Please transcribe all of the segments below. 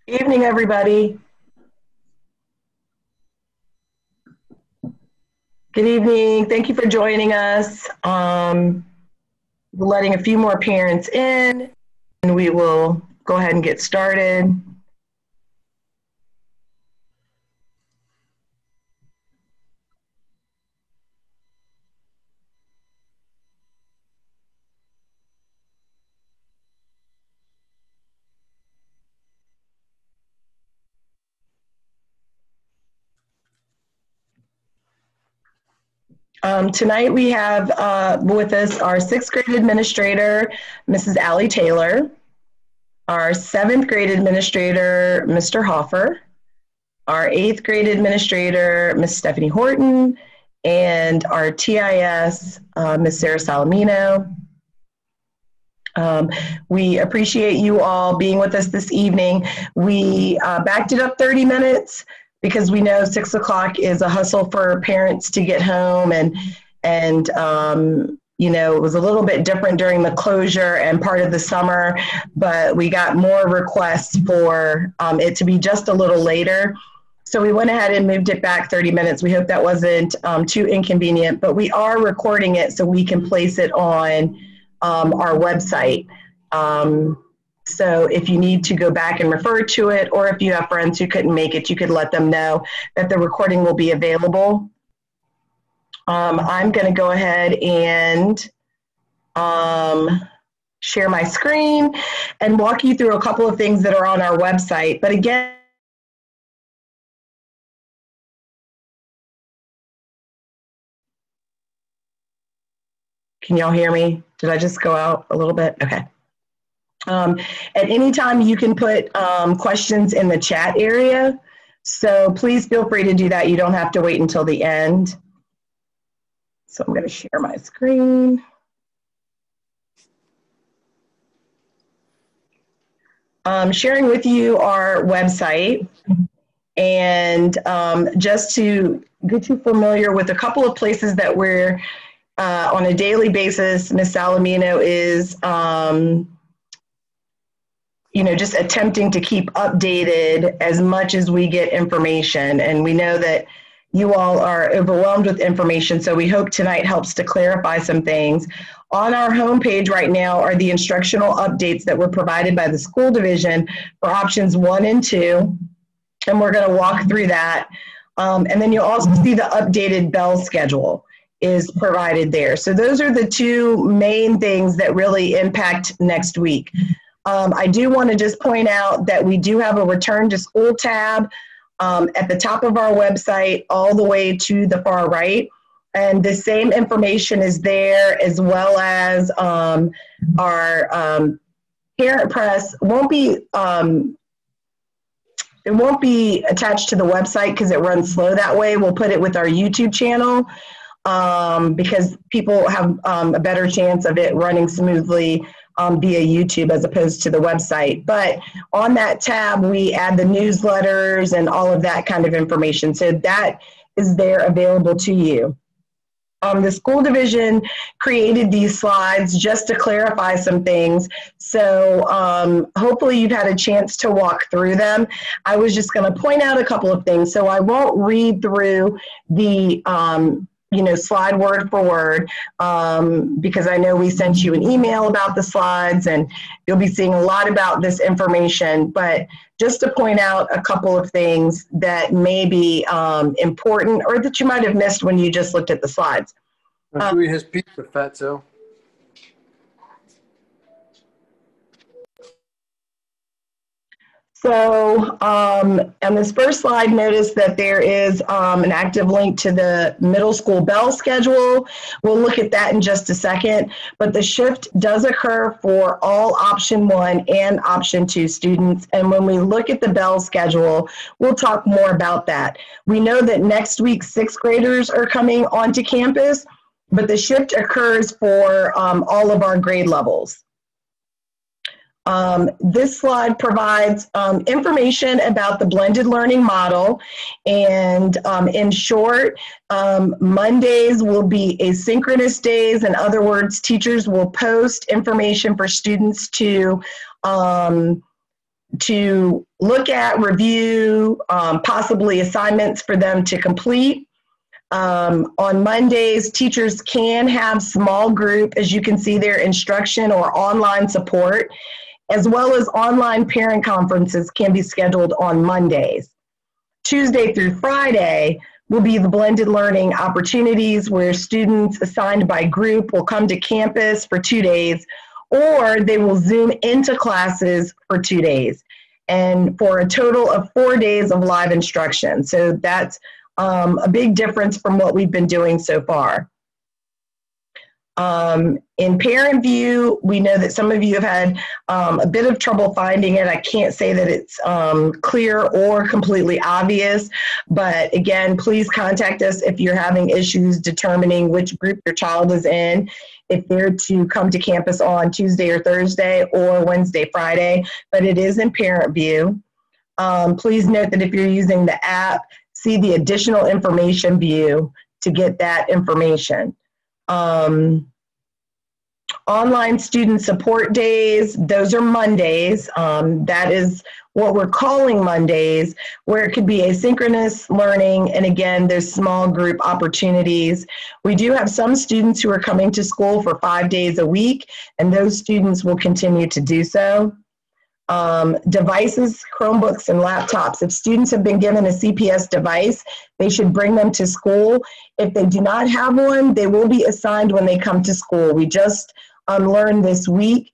Evening, everybody. Good evening. Thank you for joining us. We're letting a few more parents in, and we will go ahead and get started. Tonight we have with us our sixth grade administrator, Mrs. Allie Taylor, our seventh grade administrator, Mr. Hoffer, our eighth grade administrator, Ms. Stephanie Horton, and our TIS, Ms. Sarah Salamino. We appreciate you all being with us this evening. We backed it up 30 minutes because we know 6 o'clock is a hustle for parents to get home, and you know, it was a little bit different during the closure and part of the summer, but we got more requests for it to be just a little later. So we went ahead and moved it back 30 minutes. We hope that wasn't too inconvenient, but we are recording it so we can place it on our website. So if you need to go back and refer to it, or if you have friends who couldn't make it, you could let them know that the recording will be available. I'm going to go ahead and share my screen and walk you through a couple of things that are on our website. But again, can y'all hear me? Did I just go out a little bit? Okay. At any time, you can put questions in the chat area. So please feel free to do that. You don't have to wait until the end. So I'm going to share my screen. Sharing with you our website. And just to get you familiar with a couple of places that we're on a daily basis, Ms. Salamino is you know, just attempting to keep updated as much as we get information. And we know that you all are overwhelmed with information, so we hope tonight helps to clarify some things. On our homepage right now are the instructional updates that were provided by the school division for options 1 and 2, and we're going to walk through that. And then you'll also see the updated bell schedule is provided there. So those are the two main things that really impact next week. I do want to just point out that we do have a return to school tab at the top of our website all the way to the far right. And the same information is there, as well as our parent press won't be, it won't be attached to the website because it runs slow that way. We'll put it with our YouTube channel because people have a better chance of it running smoothly via YouTube as opposed to the website. But on that tab, we add the newsletters and all of that kind of information. So that is there available to you. The school division created these slides just to clarify some things. So hopefully you've had a chance to walk through them. I was just going to point out a couple of things. So I won't read through the you know, slide word for word, because I know we sent you an email about the slides and you'll be seeing a lot about this information, but just to point out a couple of things that may be important or that you might have missed when you just looked at the slides. I'll his pizza, Fatso. So on this first slide, notice that there is an active link to the middle school bell schedule. We'll look at that in just a second, but the shift does occur for all option 1 and option 2 students. And when we look at the bell schedule, we'll talk more about that. We know that next week 6th graders are coming onto campus, but the shift occurs for all of our grade levels. This slide provides information about the blended learning model, and in short, Mondays will be asynchronous days. In other words, teachers will post information for students to look at, review, possibly assignments for them to complete. On Mondays, teachers can have small group, as you can see there, instruction or online support, as well as online parent conferences can be scheduled on Mondays. Tuesday through Friday will be the blended learning opportunities where students assigned by group will come to campus for 2 days, or they will Zoom into classes for 2 days, and for a total of 4 days of live instruction. So that's a big difference from what we've been doing so far. In parent view, we know that some of you have had a bit of trouble finding it. I can't say that it's clear or completely obvious, but again, please contact us if you're having issues determining which group your child is in, if they're to come to campus on Tuesday or Thursday or Wednesday, Friday, but it is in parent view. Please note that if you're using the app, see the additional information view to get that information. Online student support days, those are Mondays. That is what we're calling Mondays, where it could be asynchronous learning, and again, there's small group opportunities. We do have some students who are coming to school for 5 days a week, and those students will continue to do so. Devices, Chromebooks, and laptops. If students have been given a CPS device, they should bring them to school. If they do not have one, they will be assigned when they come to school. We just learned this week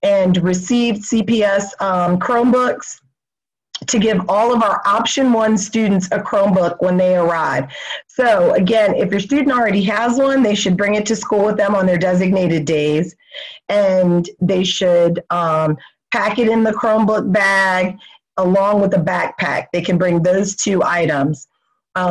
and received CPS Chromebooks to give all of our option 1 students a Chromebook when they arrive. So again, if your student already has one, they should bring it to school with them on their designated days, and they should pack it in the Chromebook bag along with a backpack. They can bring those 2 items.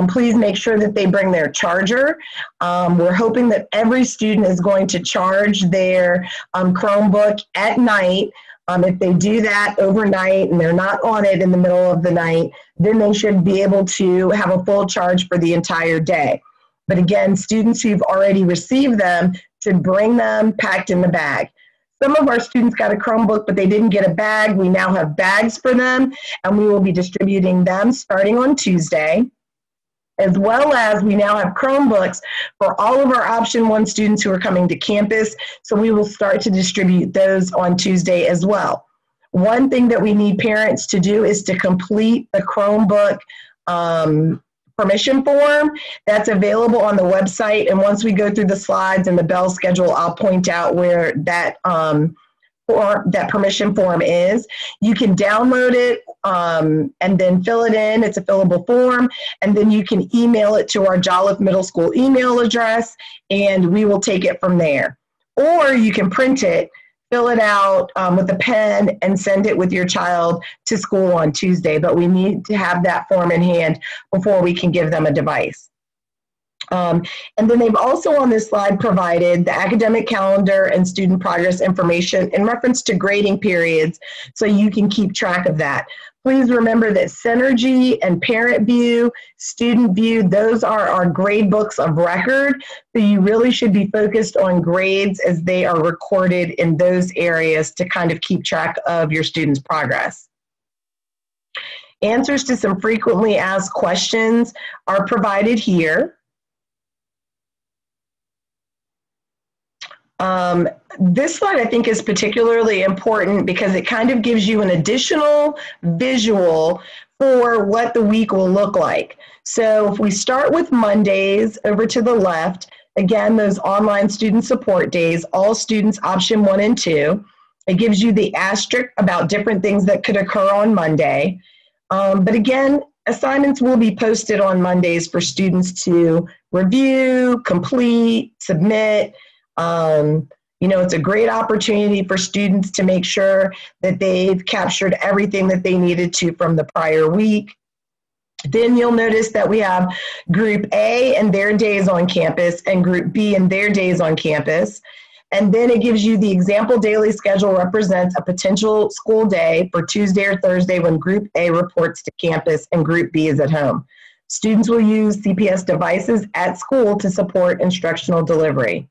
Please make sure that they bring their charger. We're hoping that every student is going to charge their Chromebook at night. If they do that overnight and they're not on it in the middle of the night, then they should be able to have a full charge for the entire day. But again, students who've already received them should bring them packed in the bag. Some of our students got a Chromebook, but they didn't get a bag. We now have bags for them, and we will be distributing them starting on Tuesday, as well as we now have Chromebooks for all of our option 1 students who are coming to campus. So we will start to distribute those on Tuesday as well. One thing that we need parents to do is to complete the Chromebook permission form that's available on the website. And once we go through the slides and the bell schedule, I'll point out where that that permission form is. You can download it and then fill it in. It's a fillable form, and then you can email it to our Jolliffe Middle School email address, and we will take it from there. Or you can print it, fill it out with a pen, and send it with your child to school on Tuesday. But we need to have that form in hand before we can give them a device. And then they've also on this slide provided the academic calendar and student progress information in reference to grading periods, so you can keep track of that. Please remember that Synergy and Parent View, Student View, those are our grade books of record. So you really should be focused on grades as they are recorded in those areas to kind of keep track of your students' progress. Answers to some frequently asked questions are provided here. This slide I think is particularly important because it kind of gives you an additional visual for what the week will look like. So if we start with Mondays over to the left, again, those online student support days, all students option 1 and 2. It gives you the asterisk about different things that could occur on Monday. But again, assignments will be posted on Mondays for students to review, complete, submit. You know, it's a great opportunity for students to make sure that they've captured everything that they needed to from the prior week. Then you'll notice that we have Group A and their days on campus and Group B and their days on campus. And then it gives you the example daily schedule represents a potential school day for Tuesday or Thursday when Group A reports to campus and Group B is at home. Students will use CPS devices at school to support instructional delivery.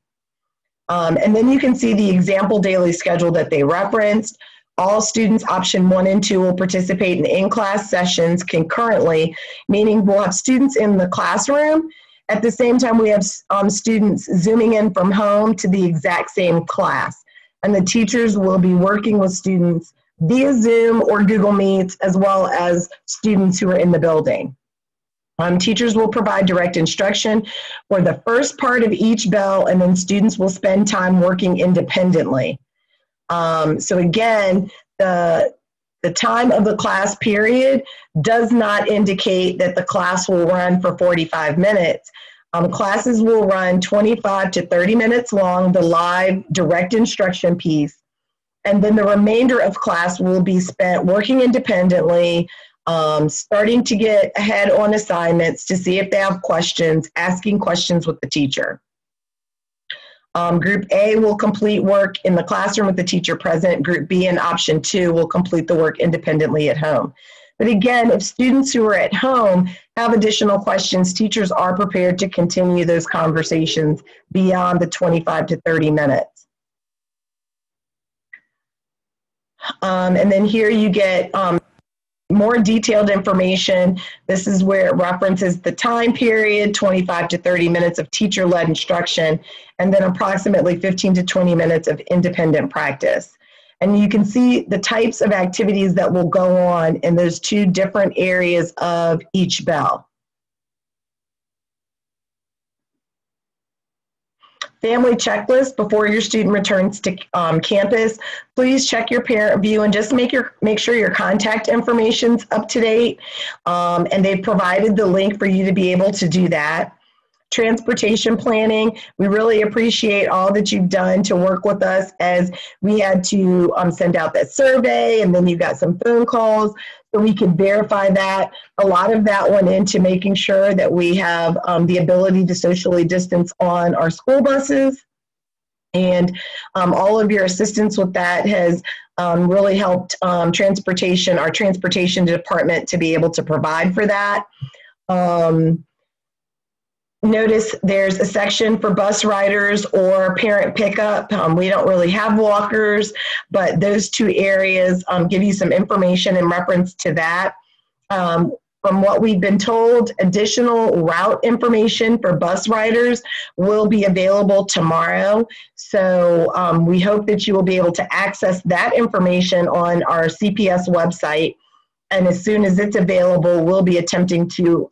And then you can see the example daily schedule that they referenced. All students, option 1 and 2, will participate in in-class sessions concurrently, meaning we'll have students in the classroom. At the same time, we have students zooming in from home to the exact same class. And the teachers will be working with students via Zoom or Google Meets, as well as students who are in the building. Teachers will provide direct instruction for the first part of each bell, and then students will spend time working independently. So again, the time of the class period does not indicate that the class will run for 45 minutes. Classes will run 25 to 30 minutes long, the live direct instruction piece, and then the remainder of class will be spent working independently, starting to get ahead on assignments to see if they have questions, asking questions with the teacher. Group A will complete work in the classroom with the teacher present. Group B and option 2 will complete the work independently at home. But again, if students who are at home have additional questions, teachers are prepared to continue those conversations beyond the 25 to 30 minutes. And then here you get more detailed information. This is where it references the time period, 25 to 30 minutes of teacher-led instruction, and then approximately 15 to 20 minutes of independent practice. And you can see the types of activities that will go on in those 2 different areas of each bell. Family checklist before your student returns to campus. Please check your parent view and just make sure your contact information's up to date. And they've provided the link for you to be able to do that. Transportation planning, we really appreciate all that you've done to work with us as we had to send out that survey, and then you got some phone calls so we could verify that. A lot of that went into making sure that we have the ability to socially distance on our school buses. And all of your assistance with that has really helped our transportation department to be able to provide for that. Notice there's a section for bus riders or parent pickup. We don't really have walkers, but those 2 areas give you some information in reference to that. From what we've been told, additional route information for bus riders will be available tomorrow. So we hope that you will be able to access that information on our CPS website. And as soon as it's available, we'll be attempting to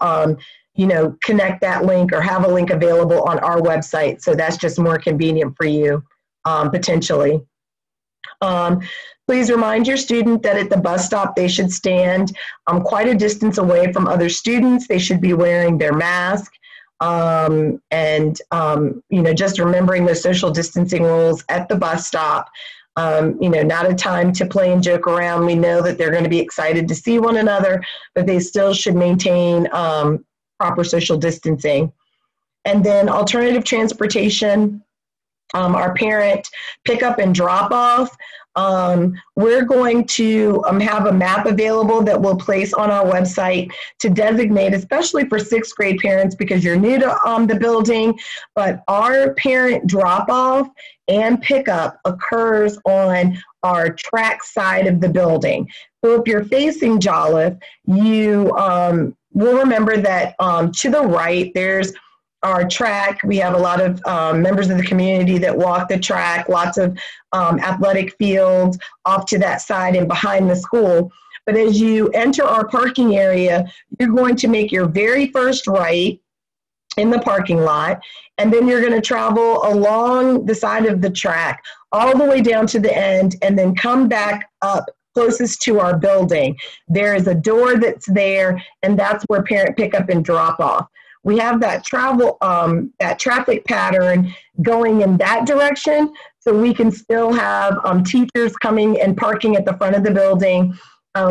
connect that link or have a link available on our website. So that's just more convenient for you, potentially. Please remind your student that at the bus stop, they should stand quite a distance away from other students. They should be wearing their mask. Just remembering the social distancing rules at the bus stop. Not a time to play and joke around. We know that they're going to be excited to see one another, but they still should maintain proper social distancing. And then alternative transportation, our parent pickup and drop off. We're going to have a map available that we'll place on our website to designate, especially for 6th grade parents because you're new to the building, but our parent drop off and pickup occurs on our track side of the building. So if you're facing Jolliffe, you we'll remember that to the right, there's our track. We have a lot of members of the community that walk the track, lots of athletic fields off to that side and behind the school. But as you enter our parking area, you're going to make your very first right in the parking lot, and then you're going to travel along the side of the track all the way down to the end and then come back up closest to our building. There is a door that's there, and that's where parent pickup and drop off. We have that traffic pattern going in that direction, so we can still have teachers coming and parking at the front of the building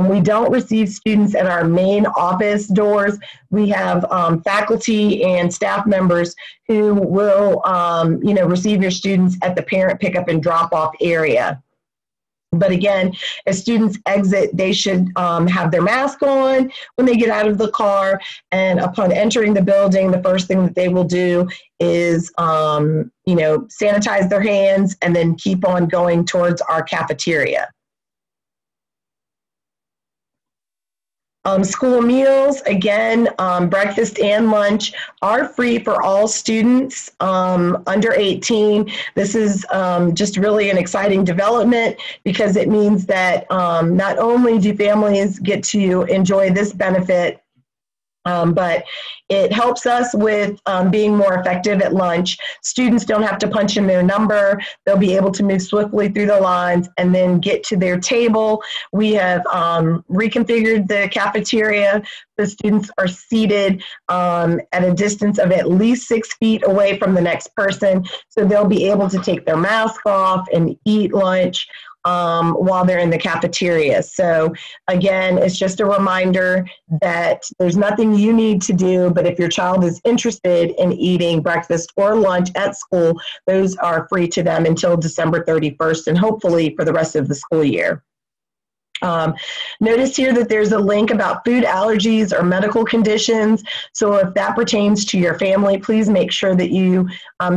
We don't receive students at our main office doors. We have faculty and staff members who will, receive your students at the parent pickup and drop off area. But again, as students exit, they should have their mask on when they get out of the car. And upon entering the building, the first thing that they will do is, sanitize their hands and then keep on going towards our cafeteria. School meals, again, breakfast and lunch are free for all students under 18. This is just really an exciting development because it means that not only do families get to enjoy this benefit, but it helps us with being more effective at lunch. Students don't have to punch in their number. They'll be able to move swiftly through the lines and then get to their table. We have reconfigured the cafeteria. The students are seated at a distance of at least 6 feet away from the next person. So they'll be able to take their mask off and eat lunch while they're in the cafeteria. So again, it's just a reminder that there's nothing you need to do, but if your child is interested in eating breakfast or lunch at school, those are free to them until December 31st and hopefully for the rest of the school year. Notice here that there's a link about food allergies or medical conditions. So if that pertains to your family, please make sure that you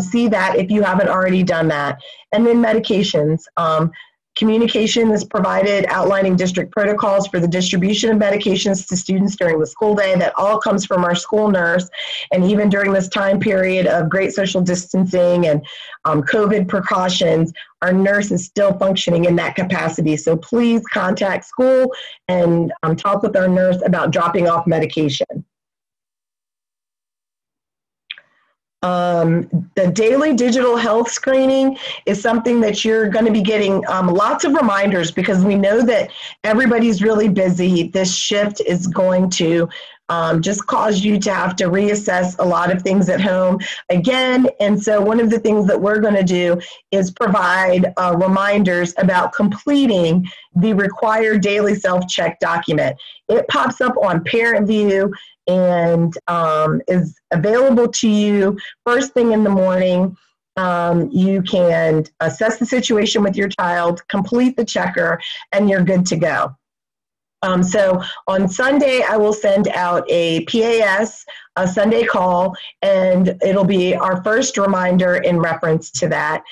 see that if you haven't already done that. And then medications. Communication is provided outlining district protocols for the distribution of medications to students during the school day. That all comes from our school nurse. And even during this time period of great social distancing and COVID precautions, our nurse is still functioning in that capacity. So please contact school and talk with our nurse about dropping off medication. The daily digital health screening is something that you're going to be getting lots of reminders because we know that everybody's really busy. This shift is going to just cause you to have to reassess a lot of things at home again. And so one of the things that we're going to do is provide reminders about completing the required daily self-check document. It pops up on Parent View and is available to you first thing in the morning. You can assess the situation with your child, complete the checker, and you're good to go. So on Sunday, I will send out a PAS, a Sunday call, and it'll be our first reminder in reference to that.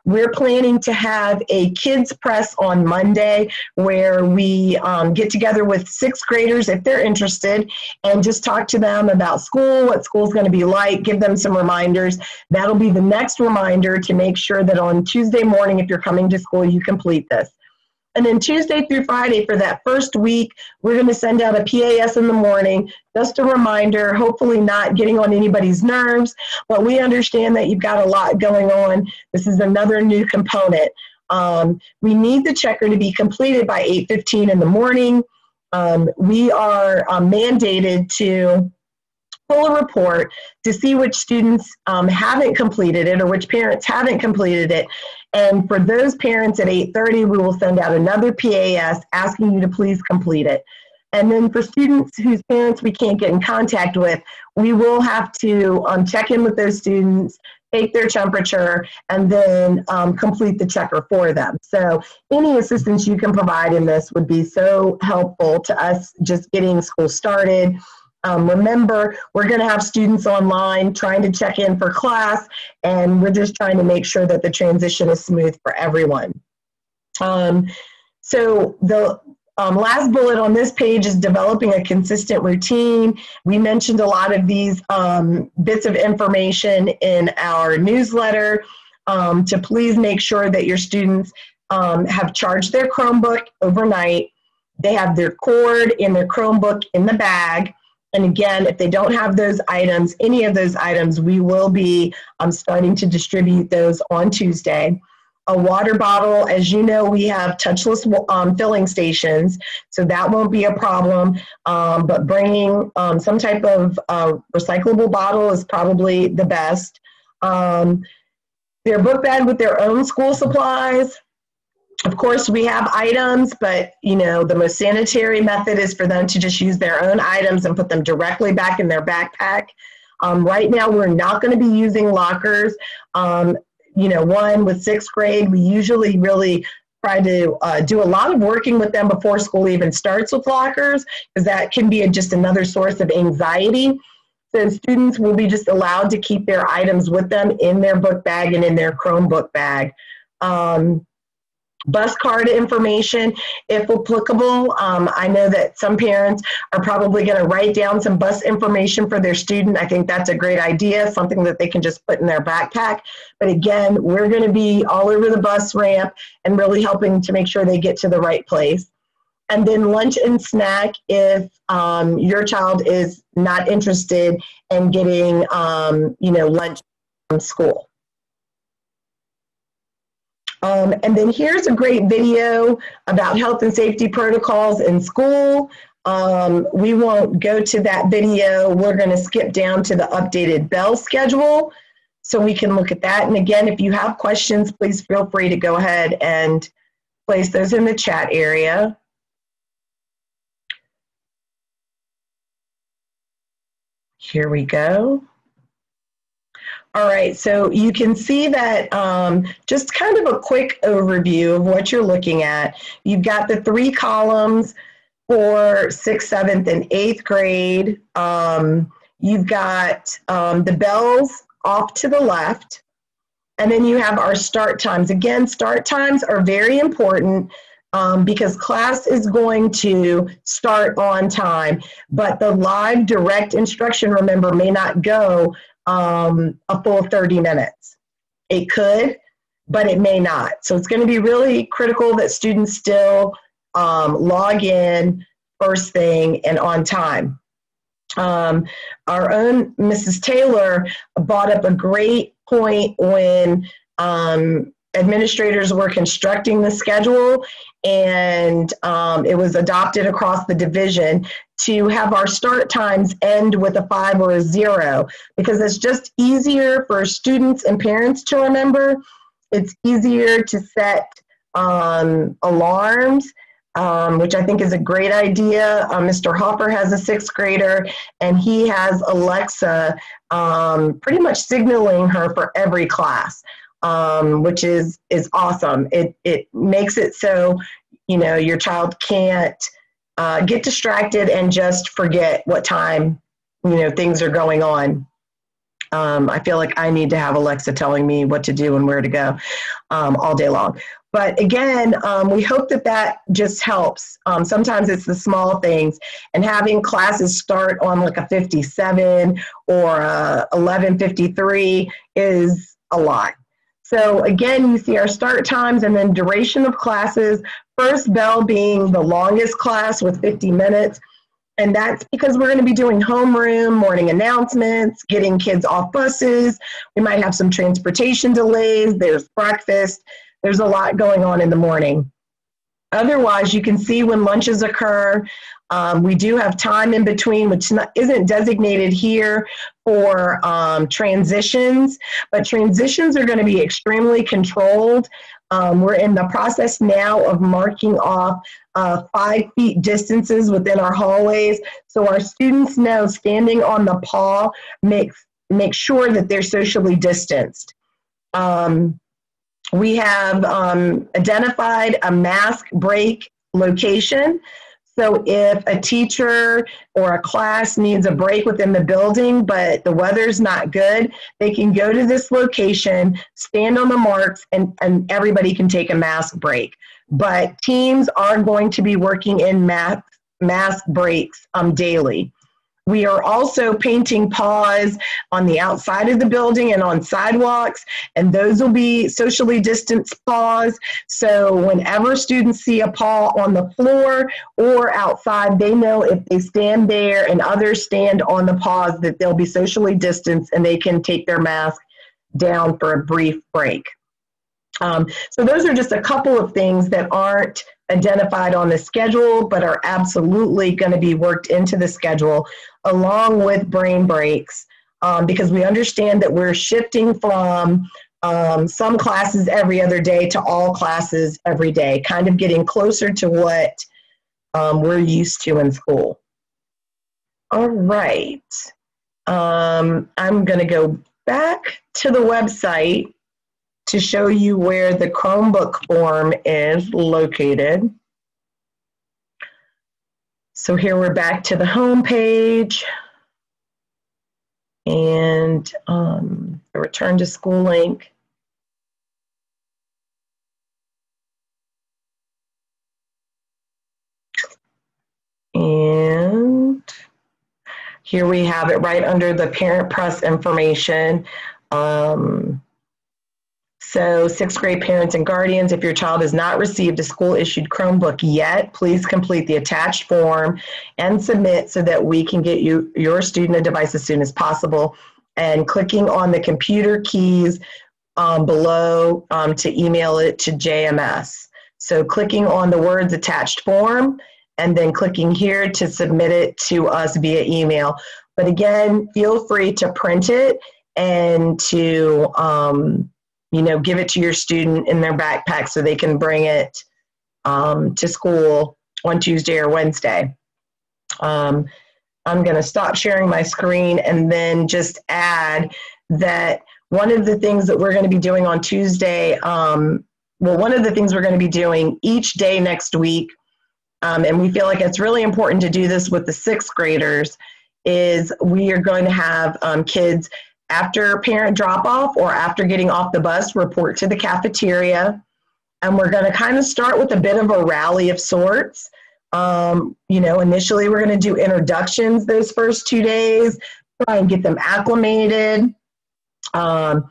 We're planning to have a kids press on Monday where we get together with sixth graders if they're interested and just talk to them about school, what school's going to be like, give them some reminders. That'll be the next reminder to make sure that on Tuesday morning, if you're coming to school, you complete this. And then Tuesday through Friday for that first week, we're going to send out a PAS in the morning, just a reminder, hopefully not getting on anybody's nerves, but we understand that you've got a lot going on. This is another new component. We need the checker to be completed by 8:15 in the morning. We are mandated to pull a report to see which students haven't completed it or which parents haven't completed it. And for those parents at 8:30, we will send out another PAS asking you to please complete it. And then for students whose parents we can't get in contact with, we will have to check in with those students, take their temperature, and then complete the checker for them. So any assistance you can provide in this would be so helpful to us just getting school started. Remember, we're going to have students online trying to check in for class, and we're just trying to make sure that the transition is smooth for everyone. So the last bullet on this page is developing a consistent routine. We mentioned a lot of these bits of information in our newsletter to please make sure that your students have charged their Chromebook overnight. They have their cord and their Chromebook in the bag. And again, if they don't have those items, any of those items, we will be starting to distribute those on Tuesday. A water bottle, as you know, we have touchless filling stations, so that won't be a problem. But bringing some type of recyclable bottle is probably the best. Their book bag with their own school supplies. Of course, we have items, but the most sanitary method is for them to just use their own items and put them directly back in their backpack. Right now, we're not going to be using lockers. One, with sixth grade, we usually really try to do a lot of working with them before school even starts with lockers, because that can be just another source of anxiety. So students will be just allowed to keep their items with them in their book bag and in their Chromebook bag. Bus card information, if applicable. I know that some parents are probably going to write down some bus information for their student. I think that's a great idea, something that they can just put in their backpack. But again, we're going to be all over the bus ramp and really helping to make sure they get to the right place. And then lunch and snack if your child is not interested in getting, lunch from school. And then here's a great video about health and safety protocols in school. We won't go to that video. We're going to skip down to the updated bell schedule so we can look at that. And again, if you have questions, please feel free to go ahead and place those in the chat area. Here we go. All right, so you can see that just kind of a quick overview of what you're looking at. You've got the 3 columns for 6th, 7th, and 8th grade. You've got the bells off to the left, and then you have our start times. Again, start times are very important because class is going to start on time, but the live direct instruction, remember, may not go a full 30 minutes. It could, but it may not. So it's going to be really critical that students still log in first thing and on time. Our own Mrs. Taylor brought up a great point when administrators were constructing the schedule, and it was adopted across the division to have our start times end with a 5 or a 0, because it's just easier for students and parents to remember. It's easier to set alarms, which I think is a great idea. Mr. Hopper has a 6th grader, and he has Alexa pretty much signaling her for every class. Which is awesome. It makes it so, your child can't get distracted and just forget what time, things are going on. I feel like I need to have Alexa telling me what to do and where to go all day long. But again, we hope that just helps. Sometimes it's the small things, and having classes start on like a 57 or a 11:53 is a lot. So again, you see our start times and then duration of classes, first bell being the longest class with 50 minutes. And that's because we're going to be doing homeroom, morning announcements, getting kids off buses. We might have some transportation delays. There's breakfast. There's a lot going on in the morning. Otherwise, you can see when lunches occur. We do have time in between, which isn't designated here for transitions, but transitions are going to be extremely controlled. We're in the process now of marking off 5 feet distances within our hallways, so our students know standing on the paw make sure that they're socially distanced. We have identified a mask break location. So if a teacher or a class needs a break within the building, but the weather's not good, they can go to this location, stand on the marks, and everybody can take a mask break. But teams are going to be working in mask breaks daily. We are also painting paws on the outside of the building and on sidewalks, and those will be socially distanced paws. So whenever students see a paw on the floor or outside, they know if they stand there and others stand on the paws that they'll be socially distanced and they can take their mask down for a brief break. So those are just a couple of things that aren't identified on the schedule, but are absolutely going to be worked into the schedule along with brain breaks, because we understand that we're shifting from some classes every other day to all classes every day, kind of getting closer to what we're used to in school. All right. I'm going to go back to the website to show you where the Chromebook form is located. So here we're back to the home page and the return to school link. And here we have it right under the Parent Press information. So sixth grade parents and guardians, if your child has not received a school-issued Chromebook yet, please complete the attached form and submit so that we can get you your student a device as soon as possible. And clicking on the computer keys below to email it to JMS. So clicking on the words attached form and then clicking here to submit it to us via email. But again, feel free to print it and to give it to your student in their backpack so they can bring it to school on Tuesday or Wednesday. I'm going to stop sharing my screen and then just add that one of the things that we're going to be doing on Tuesday, one of the things we're going to be doing each day next week, and we feel like it's really important to do this with the sixth graders, is we are going to have kids after parent drop-off or after getting off the bus, report to the cafeteria. And we're going to kind of start with a bit of a rally of sorts. Initially we're going to do introductions those first 2 days, try and get them acclimated, have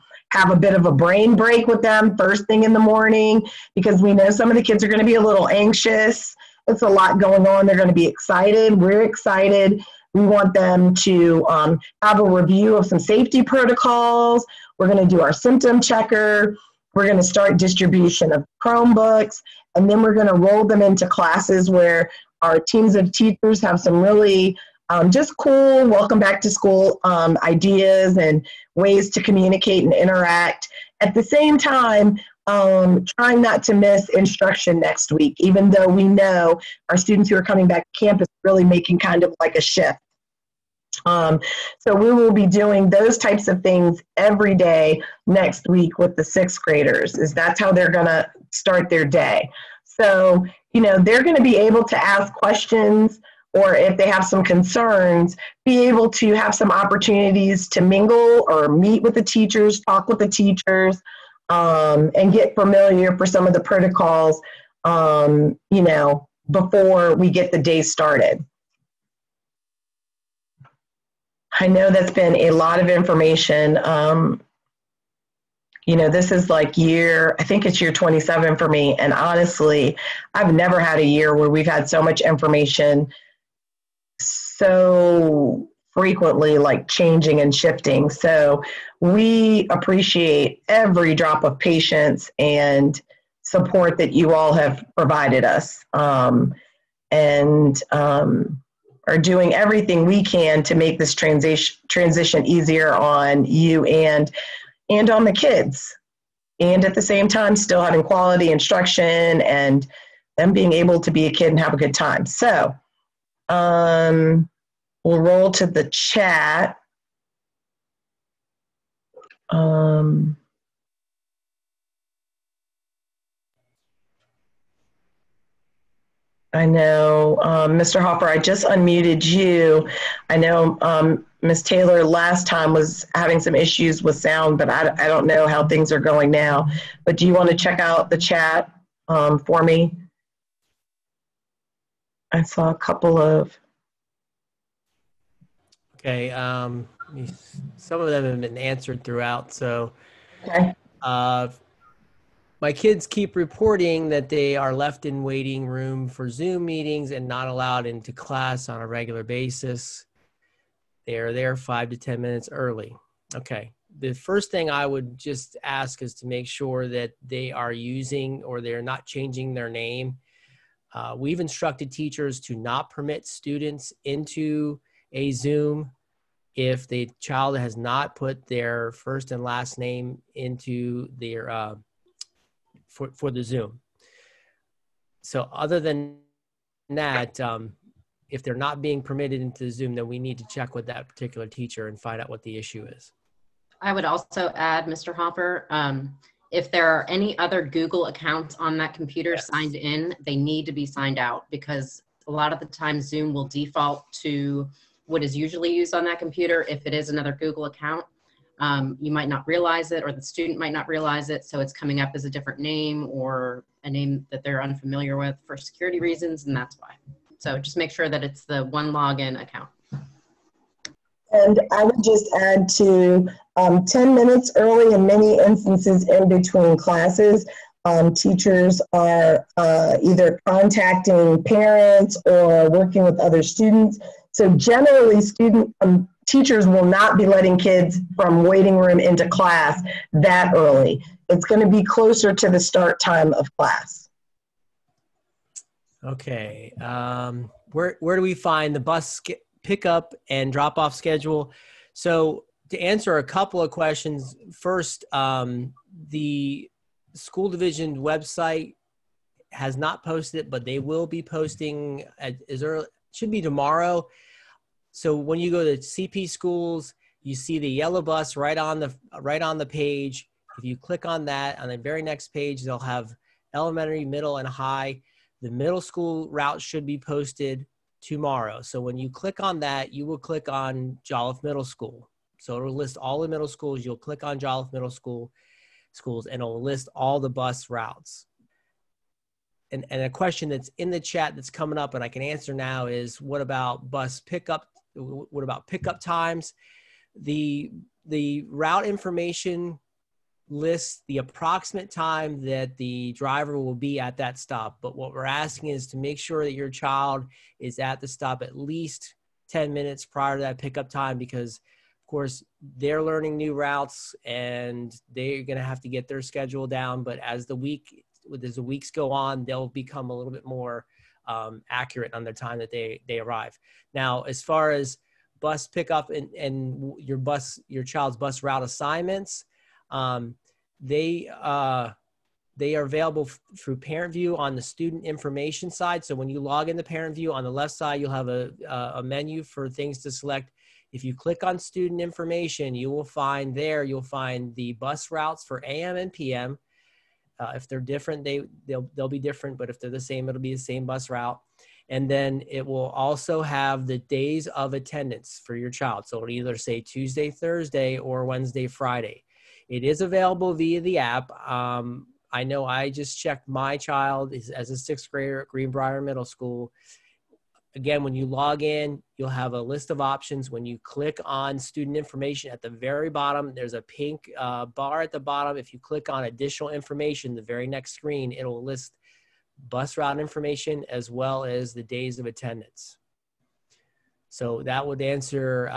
a bit of a brain break with them first thing in the morning, because we know some of the kids are going to be a little anxious. It's a lot going on. They're going to be excited. We're excited. We want them to have a review of some safety protocols. We're going to do our symptom checker. We're going to start distribution of Chromebooks, and then we're going to roll them into classes where our teams of teachers have some really just cool welcome back to school ideas and ways to communicate and interact. At the same time, trying not to miss instruction next week, even though we know our students who are coming back to campus are really making kind of like a shift. So we will be doing those types of things every day next week with the sixth graders, is that's how they're going to start their day. So, they're going to be able to ask questions, or if they have some concerns, be able to have some opportunities to mingle or meet with the teachers, talk with the teachers, and get familiar for some of the protocols, before we get the day started. I know that's been a lot of information. This is like I think it's year 27 for me. And honestly, I've never had a year where we've had so much information so frequently, like changing and shifting. So we appreciate every drop of patience and support that you all have provided us, and are doing everything we can to make this transition easier on you and on the kids. And at the same time, still having quality instruction and them being able to be a kid and have a good time. So we'll roll to the chat. I know, Mr. Hopper, I just unmuted you. I know Ms. Taylor last time was having some issues with sound, but I don't know how things are going now. But do you want to check out the chat for me? I saw a couple of. Okay, some of them have been answered throughout. So, Okay. My kids keep reporting that they are left in waiting room for Zoom meetings and not allowed into class on a regular basis. They are there 5 to 10 minutes early. Okay. The first thing I would just ask is to make sure that they are using, or they're not changing their name. We've instructed teachers to not permit students into a Zoom if the child has not put their first and last name into their for the Zoom. So other than that, if they're not being permitted into Zoom, then we need to check with that particular teacher and find out what the issue is. I would also add, Mr. Hopper, if there are any other Google accounts on that computer signed in, they need to be signed out, because a lot of the time Zoom will default to what is usually used on that computer. If it is another Google account, you might not realize it, or the student might not realize it, so it's coming up as a different name or a name that they're unfamiliar with for security reasons, and that's why. So just make sure that it's the one login account. And I would just add to 10 minutes early in many instances in between classes, teachers are either contacting parents or working with other students. So generally, teachers will not be letting kids from waiting room into class that early. It's going to be closer to the start time of class. Okay. Where do we find the bus pickup and drop off schedule? So to answer a couple of questions, first, the school division website has not posted it, but they will be posting should be tomorrow. So when you go to CP schools, you see the yellow bus right on the page. If you click on that, on the very next page, they'll have elementary, middle, and high. The middle school route should be posted tomorrow. So when you click on that, you will click on Jolliffe Middle School. So it'll list all the middle schools. You'll click on Jolliffe Middle Schools, and it'll list all the bus routes. And a question that's in the chat that's coming up and I can answer now is, what about bus pickup? What about pickup times? The route information lists the approximate time that the driver will be at that stop. But what we're asking is to make sure that your child is at the stop at least 10 minutes prior to that pickup time, because of course they're learning new routes and they're going to have to get their schedule down. But as the weeks go on, they'll become a little bit more accurate on the time that they arrive. Now, as far as bus pickup and your child's bus route assignments, they are available through Parent View on the student information side. So when you log into Parent View, on the left side, you'll have a menu for things to select. If you click on student information, you'll find the bus routes for AM and PM. If they're different, they'll be different, but if they're the same, it'll be the same bus route. And then it will also have the days of attendance for your child. So it'll either say Tuesday, Thursday, or Wednesday, Friday. It is available via the app. I know I just checked my child as a 6th grader at Greenbrier Middle School. Again, when you log in, you'll have a list of options. When you click on student information at the very bottom, there's a pink bar at the bottom. If you click on additional information, the very next screen, it'll list bus route information as well as the days of attendance. So that would answer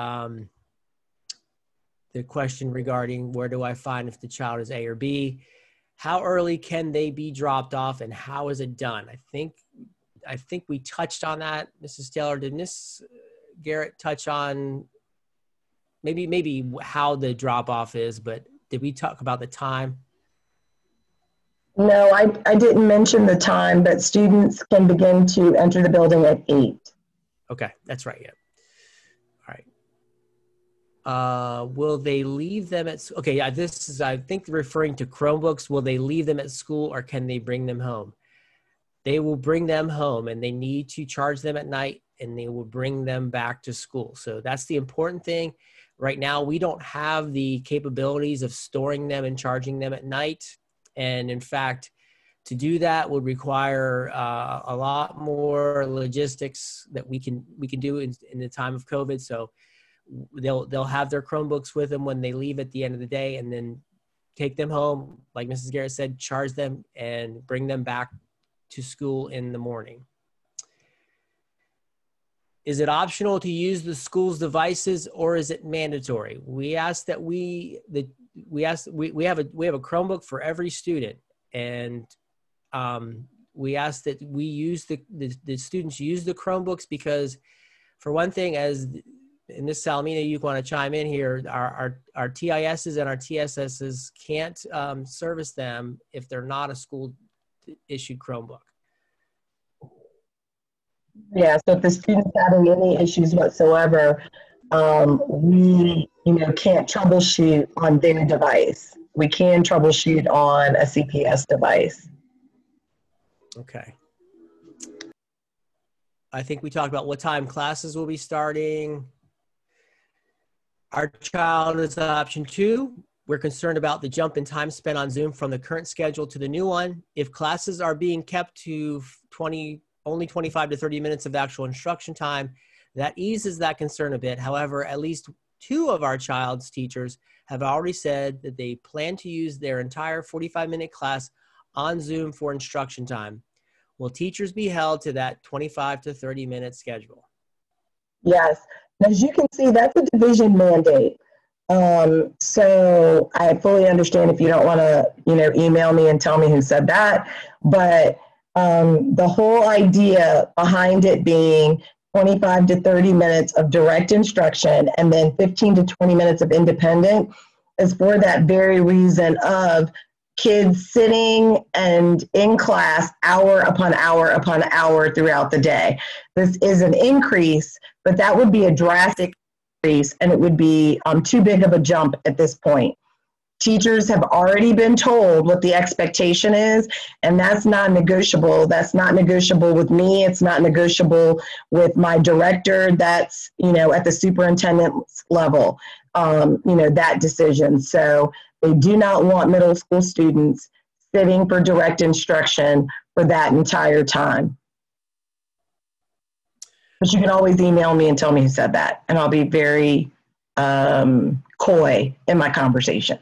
the question regarding where do I find if the child is A or B. How early can they be dropped off and how is it done? I think we touched on that, Mrs. Taylor. Did Ms. Garrett touch on maybe how the drop-off is, but did we talk about the time? No, I didn't mention the time, but students can begin to enter the building at 8. Okay, that's right, yeah. All right. Will they leave them at, okay, yeah, this is, I think, referring to Chromebooks. Will they leave them at school or can they bring them home? They will bring them home and they need to charge them at night and they will bring them back to school. So that's the important thing. Right now, we don't have the capabilities of storing them and charging them at night. And in fact, to do that would require a lot more logistics that we can do in the time of COVID. So they'll have their Chromebooks with them when they leave at the end of the day and then take them home, like Mrs. Garrett said, charge them and bring them back to school in the morning. Is it optional to use the school's devices or is it mandatory? We ask that we have a Chromebook for every student, and we ask that we use the students use the Chromebooks because, for one thing, as and this Salamina, you want to chime in here, our TISs and our TSSs can't service them if they're not a school issued Chromebook. Yeah, so if the student's having any issues whatsoever, we, can't troubleshoot on their device. We can troubleshoot on a CPS device. Okay. I think we talked about what time classes will be starting. Our child is option 2. We're concerned about the jump in time spent on Zoom from the current schedule to the new one. If classes are being kept to only 25 to 30 minutes of actual instruction time, that eases that concern a bit. However, at least 2 of our child's teachers have already said that they plan to use their entire 45-minute class on Zoom for instruction time. Will teachers be held to that 25 to 30-minute schedule? Yes. As you can see, that's a division mandate. So I fully understand if you don't want to, email me and tell me who said that. But the whole idea behind it being 25 to 30 minutes of direct instruction and then 15 to 20 minutes of independent is for that very reason of kids sitting and in class hour upon hour upon hour throughout the day. This is an increase, but that would be a drastic increase, and it would be too big of a jump at this point. Teachers have already been told what the expectation is, and that's not negotiable. That's not negotiable with me. It's not negotiable with my director. That's, at the superintendent's level, that decision. So they do not want middle school students sitting for direct instruction for that entire time. But you can always email me and tell me who said that, and I'll be very coy in my conversation.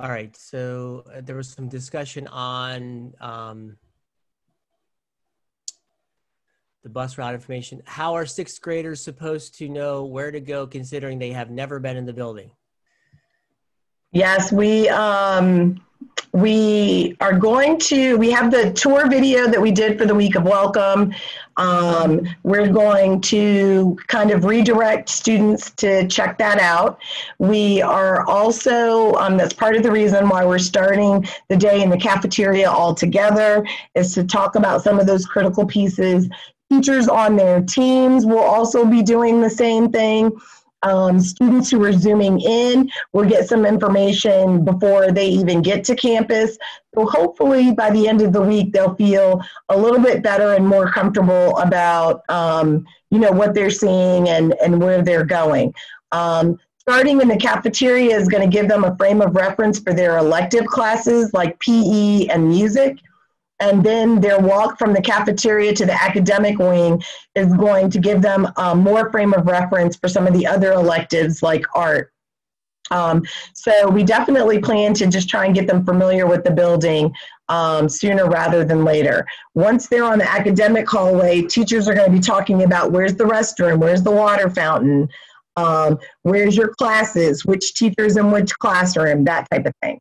All right, so there was some discussion on the bus route information. How are 6th graders supposed to know where to go considering they have never been in the building? Yes, we are going to, we have the tour video that we did for the week of welcome. We're going to kind of redirect students to check that out. We are also, that's part of the reason why we're starting the day in the cafeteria all together, is to talk about some of those critical pieces. Teachers on their teams will also be doing the same thing. Students who are Zooming in will get some information before they even get to campus. So hopefully by the end of the week, they'll feel a little bit better and more comfortable about, what they're seeing and where they're going. Starting in the cafeteria is going to give them a frame of reference for their elective classes like PE and music. And then their walk from the cafeteria to the academic wing is going to give them more frame of reference for some of the other electives like art. So we definitely plan to just try and get them familiar with the building sooner rather than later. Once they're on the academic hallway, teachers are going to be talking about where's the restroom, where's the water fountain, where's your classes, which teachers in which classroom, that type of thing.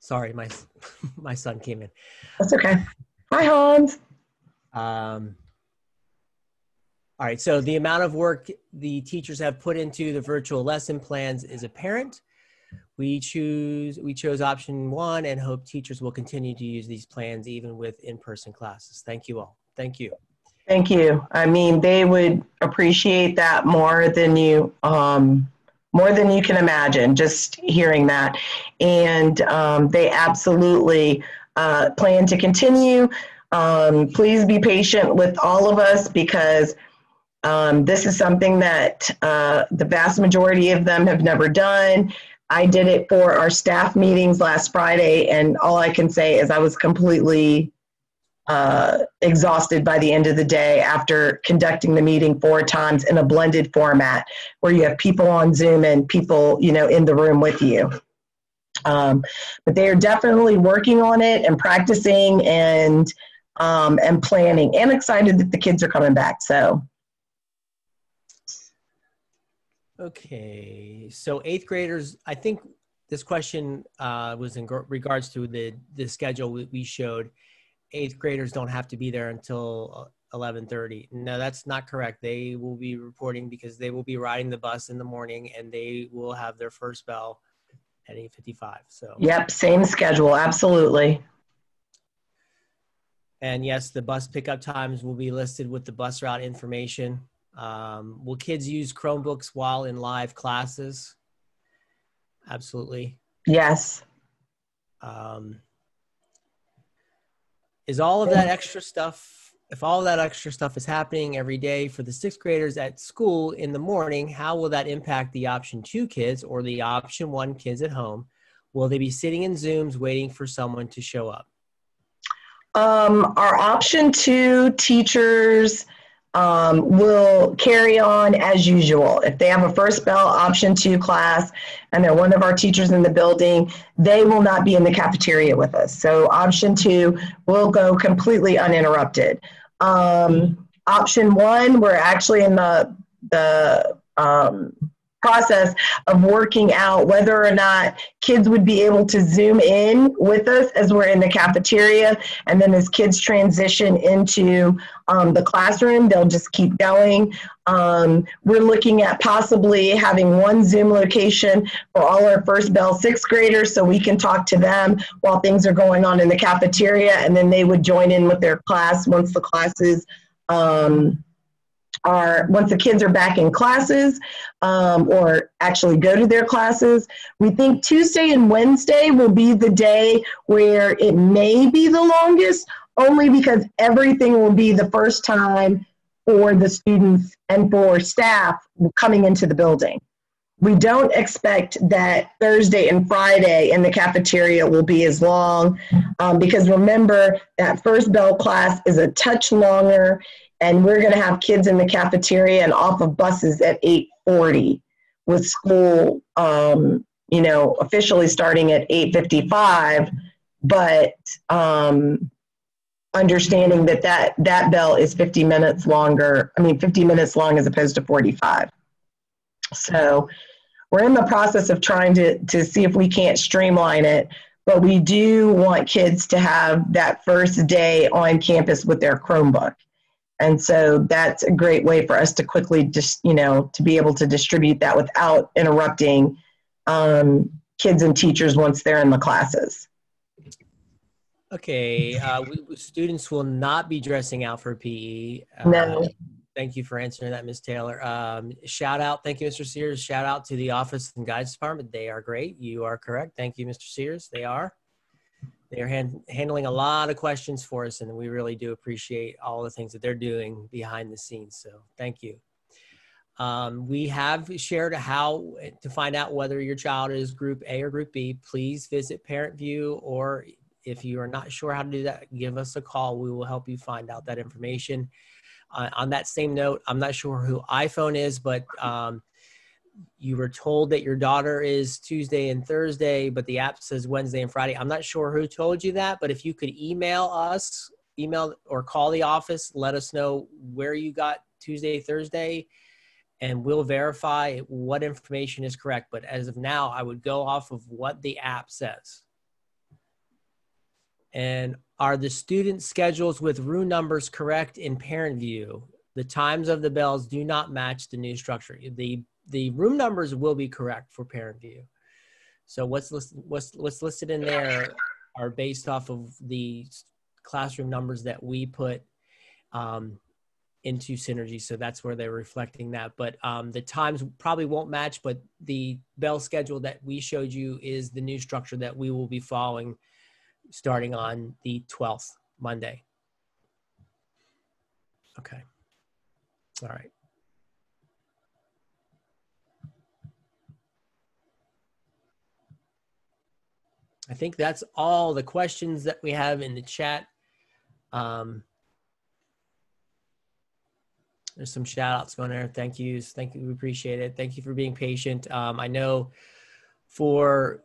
Sorry, my son came in. That's okay. Hi, Hans. All right, so the amount of work the teachers have put into the virtual lesson plans is apparent. We chose option 1 and hope teachers will continue to use these plans even with in-person classes. Thank you all. Thank you. Thank you. I mean, they would appreciate that more than you can imagine, just hearing that. And they absolutely plan to continue. Please be patient with all of us because this is something that the vast majority of them have never done. I did it for our staff meetings last Friday, and all I can say is I was completely exhausted by the end of the day after conducting the meeting 4 times in a blended format where you have people on Zoom and people, in the room with you. But they are definitely working on it and practicing and planning, and excited that the kids are coming back. So. Okay, so 8th graders, I think this question was in regards to the schedule we showed. 8th graders don't have to be there until 11:30. No, that's not correct. They will be reporting because they will be riding the bus in the morning, and they will have their first bell at 8:55. So. Yep, same schedule, absolutely. And yes, the bus pickup times will be listed with the bus route information. Will kids use Chromebooks while in live classes? Absolutely. Yes. Is all of that extra stuff, if all of that extra stuff is happening every day for the 6th graders at school in the morning, how will that impact the option 2 kids or the option 1 kids at home? Will they be sitting in Zooms waiting for someone to show up? Our option 2 teachers will carry on as usual. If they have a first bell option 2 class and they're one of our teachers in the building, they will not be in the cafeteria with us. So option 2 will go completely uninterrupted. Option 1, we're actually in the process of working out whether or not kids would be able to Zoom in with us as we're in the cafeteria, and then as kids transition into the classroom, they'll just keep going. We're looking at possibly having one Zoom location for all our first bell 6th graders so we can talk to them while things are going on in the cafeteria, and then they would join in with their class once the classes once the kids are back in classes, or actually go to their classes. We think Tuesday and Wednesday will be the day where it may be the longest, only because everything will be the first time for the students and for staff coming into the building. We don't expect that Thursday and Friday in the cafeteria will be as long, because remember that first bell class is a touch longer, and we're going to have kids in the cafeteria and off of buses at 8:40 with school, officially starting at 8:55, but understanding that bell is 50 minutes longer, 50 minutes long as opposed to 45. So we're in the process of trying to see if we can't streamline it, but we do want kids to have that first day on campus with their Chromebook. And so that's a great way for us to quickly just, to be able to distribute that without interrupting kids and teachers once they're in the classes. Okay, students will not be dressing out for PE. No. Thank you for answering that, Ms. Taylor. Shout out, thank you, Mr. Sears. Shout out to the Office and Guidance Department. They are great. You are correct. Thank you, Mr. Sears. They are. They are handling a lot of questions for us, and we really do appreciate all the things that they're doing behind the scenes. So thank you. We have shared how to find out whether your child is Group A or Group B. Please visit Parent View, or if you are not sure how to do that, give us a call. We will help you find out that information. On that same note, I'm not sure who iPhone is, but you were told that your daughter is Tuesday and Thursday, but the app says Wednesday and Friday. I'm not sure who told you that, but if you could email or call the office, let us know where you got Tuesday, Thursday, and we'll verify what information is correct. But as of now, I would go off of what the app says. And are the student schedules with room numbers correct in Parent View? The times of the bells do not match the new structure. The room numbers will be correct for Parent View. So what's listed in there are based off of the classroom numbers that we put into Synergy. So that's where they're reflecting that. But the times probably won't match, but the bell schedule that we showed you is the new structure that we will be following starting on the 12th, Monday. Okay. All right. I think that's all the questions that we have in the chat. There's some shout outs going there. Thank you. Thank you. We appreciate it. Thank you for being patient. I know for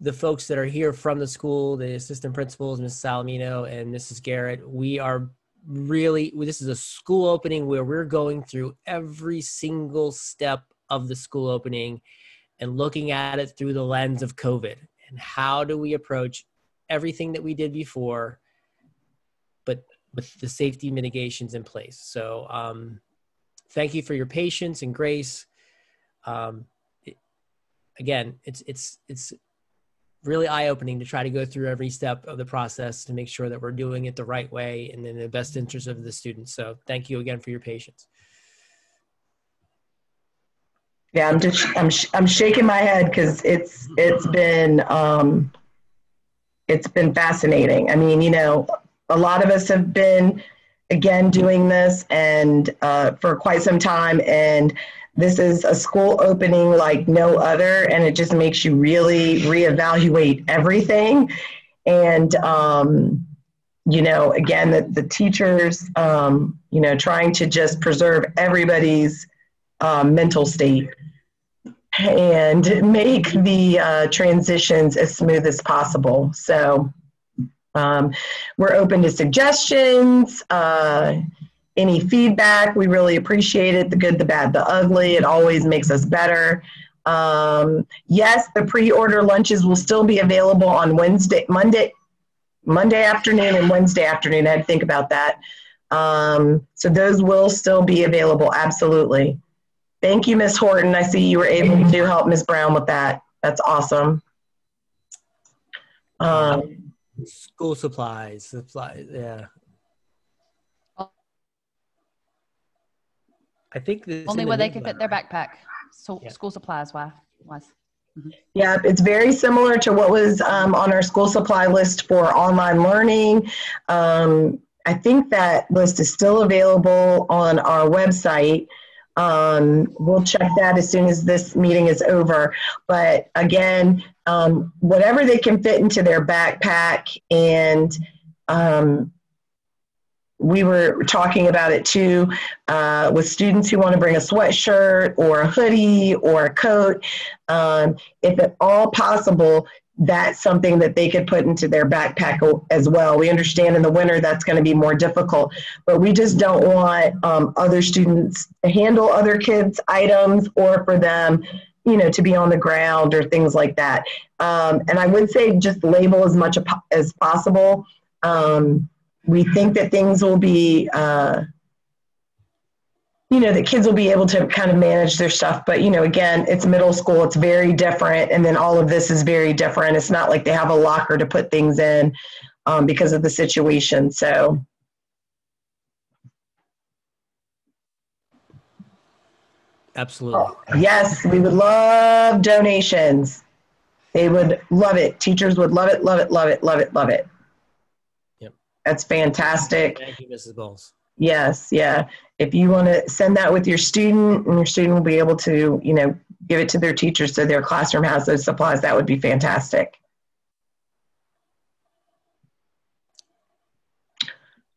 the folks that are here from the school, the assistant principals, Mrs. Salamino and Mrs. Garrett, this is a school opening where we're going through every single step of the school opening. and looking at it through the lens of COVID. And how do we approach everything that we did before, but with the safety mitigations in place? So thank you for your patience and grace. Again, it's really eye-opening to try to go through every step of the process to make sure that we're doing it the right way and in the best interest of the students. So thank you again for your patience. Yeah, I'm shaking my head because it's been fascinating. I mean, you know, a lot of us have been again doing this and for quite some time, and this is a school opening like no other, and it just makes you really reevaluate everything. And you know, again, the teachers, you know, trying to just preserve everybody's mental state and make the transitions as smooth as possible. So we're open to suggestions, any feedback. We really appreciate it. The good, the bad, the ugly. It always makes us better. Yes, the pre-order lunches will still be available on Monday afternoon and Wednesday afternoon. I had to think about that. So those will still be available. Absolutely. Thank you, Ms. Horton. I see you were able to help Ms. Brown with that. That's awesome. School supplies, yeah. I think only where they can fit their backpack. So yeah. School supplies wise. Mm-hmm. Yeah, it's very similar to what was on our school supply list for online learning. I think that list is still available on our website. We'll check that as soon as this meeting is over. But again, whatever they can fit into their backpack, and we were talking about it too with students who want to bring a sweatshirt or a hoodie or a coat. If at all possible, that's something that they could put into their backpack as well. We understand in the winter that's going to be more difficult, but we just don't want other students to handle other kids' items or for them, you know, to be on the ground or things like that. And I would say just label as much as possible. We think that things will be, you know, the kids will be able to kind of manage their stuff. But, you know, again, it's middle school. It's very different. And then all of this is very different. It's not like they have a locker to put things in because of the situation. So. Absolutely. Yes, we would love donations. They would love it. Teachers would love it, love it, love it, love it, love it. Yep. That's fantastic. Thank you, Mrs. Bowles. Yes, yeah. If you want to send that with your student, and your student will be able to, you know, give it to their teachers so their classroom has those supplies, that would be fantastic.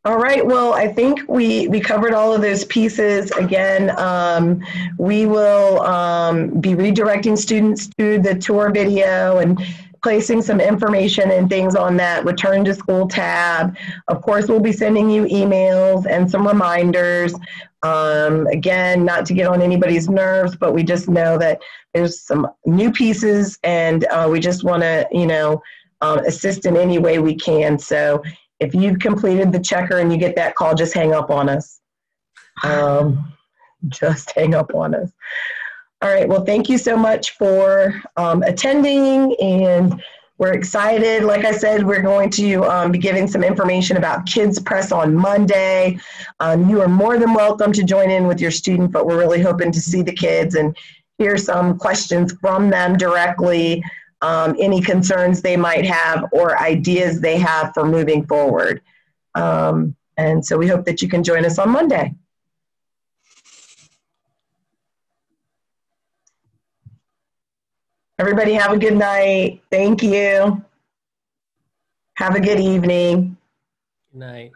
All right, well, I think we covered all of those pieces. Again, we will be redirecting students to the tour video and placing some information and things on that Return to School tab. Of course, we'll be sending you emails and some reminders. Again, not to get on anybody's nerves, but we just know that there's some new pieces, and we just want to, you know, assist in any way we can. So if you've completed the checker and you get that call, just hang up on us. Just hang up on us. All right, well, thank you so much for attending, and we're excited. Like I said, we're going to be giving some information about Kids Press on Monday. You are more than welcome to join in with your student, but we're really hoping to see the kids and hear some questions from them directly, any concerns they might have or ideas they have for moving forward. And so we hope that you can join us on Monday. Everybody have a good night. Thank you. Have a good evening. Good night.